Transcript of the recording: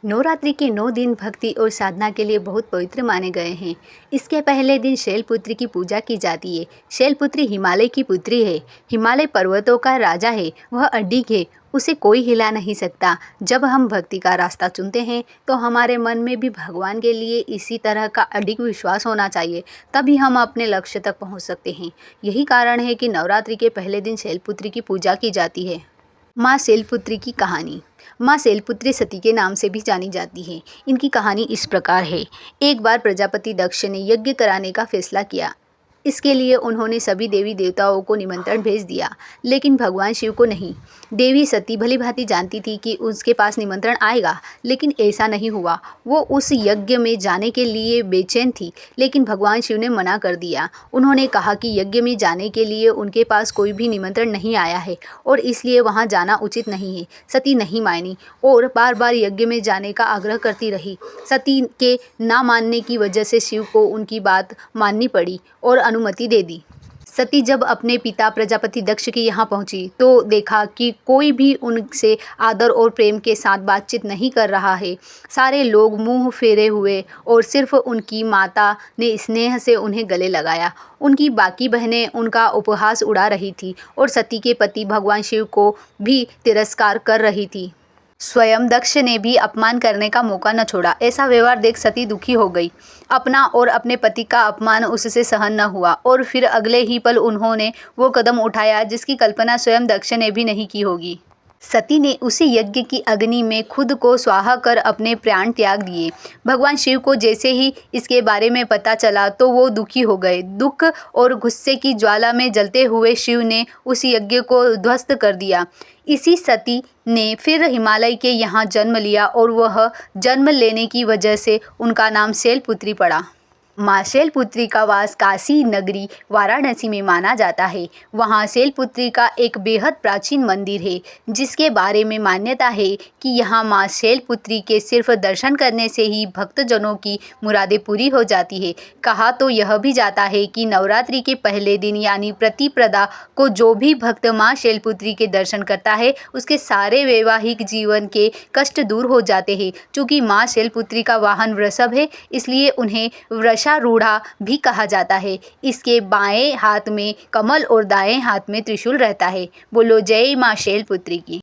नवरात्रि के 9 दिन भक्ति और साधना के लिए बहुत पवित्र माने गए हैं। इसके पहले दिन शैलपुत्री की पूजा की जाती है। शैलपुत्री हिमालय की पुत्री है, हिमालय पर्वतों का राजा है, वह अडिग है, उसे कोई हिला नहीं सकता। जब हम भक्ति का रास्ता चुनते हैं तो हमारे मन में भी भगवान के लिए इसी तरह का अडिग विश्वास होना चाहिए, तभी हम अपने लक्ष्य तक पहुंच सकते हैं। यही कारण है कि नवरात्रि के पहले दिन शैलपुत्री की पूजा की जाती है। माँ शैलपुत्री की कहानी। माँ शैलपुत्री सती के नाम से भी जानी जाती है। इनकी कहानी इस प्रकार है। एक बार प्रजापति दक्ष ने यज्ञ कराने का फैसला किया। इसके लिए उन्होंने सभी देवी देवताओं को निमंत्रण भेज दिया, लेकिन भगवान शिव को नहीं। देवी सती भलीभांति जानती थी कि उसके पास निमंत्रण आएगा, लेकिन ऐसा नहीं हुआ। वो उस यज्ञ में जाने के लिए बेचैन थी, लेकिन भगवान शिव ने मना कर दिया। उन्होंने कहा कि यज्ञ में जाने के लिए उनके पास कोई भी निमंत्रण नहीं आया है और इसलिए वहाँ जाना उचित नहीं है। सती नहीं मानी और बार बार यज्ञ में जाने का आग्रह करती रही। सती के ना मानने की वजह से शिव को उनकी बात माननी पड़ी और अनुमति दे दी। सती जब अपने पिता प्रजापति दक्ष के यहाँ पहुंची तो देखा कि कोई भी उनसे आदर और प्रेम के साथ बातचीत नहीं कर रहा है। सारे लोग मुंह फेरे हुए और सिर्फ उनकी माता ने स्नेह से उन्हें गले लगाया। उनकी बाकी बहनें उनका उपहास उड़ा रही थी और सती के पति भगवान शिव को भी तिरस्कार कर रही थी। स्वयं दक्ष ने भी अपमान करने का मौका न छोड़ा। ऐसा व्यवहार देख सती दुखी हो गई। अपना और अपने पति का अपमान उससे सहन न हुआ और फिर अगले ही पल उन्होंने वो कदम उठाया जिसकी कल्पना स्वयं दक्ष ने भी नहीं की होगी। सती ने उसी यज्ञ की अग्नि में खुद को स्वाहा कर अपने प्राण त्याग दिए। भगवान शिव को जैसे ही इसके बारे में पता चला तो वो दुखी हो गए। दुख और गुस्से की ज्वाला में जलते हुए शिव ने उस यज्ञ को ध्वस्त कर दिया। इसी सती ने फिर हिमालय के यहाँ जन्म लिया और वह जन्म लेने की वजह से उनका नाम शैलपुत्री पड़ा। माँ शैलपुत्री का वास काशी नगरी वाराणसी में माना जाता है। वहाँ शैलपुत्री का एक बेहद प्राचीन मंदिर है, जिसके बारे में मान्यता है कि यहाँ माँ शैलपुत्री के सिर्फ दर्शन करने से ही भक्तजनों की मुरादें पूरी हो जाती है। कहा तो यह भी जाता है कि नवरात्रि के पहले दिन यानी प्रतिपदा को जो भी भक्त माँ शैलपुत्री के दर्शन करता है उसके सारे वैवाहिक जीवन के कष्ट दूर हो जाते हैं। चूँकि माँ शैलपुत्री का वाहन वृषभ है, इसलिए उन्हें वृषारूढ़ा भी कहा जाता है। इसके बाएं हाथ में कमल और दाएं हाथ में त्रिशूल रहता है। बोलो जय माँ शैलपुत्री की।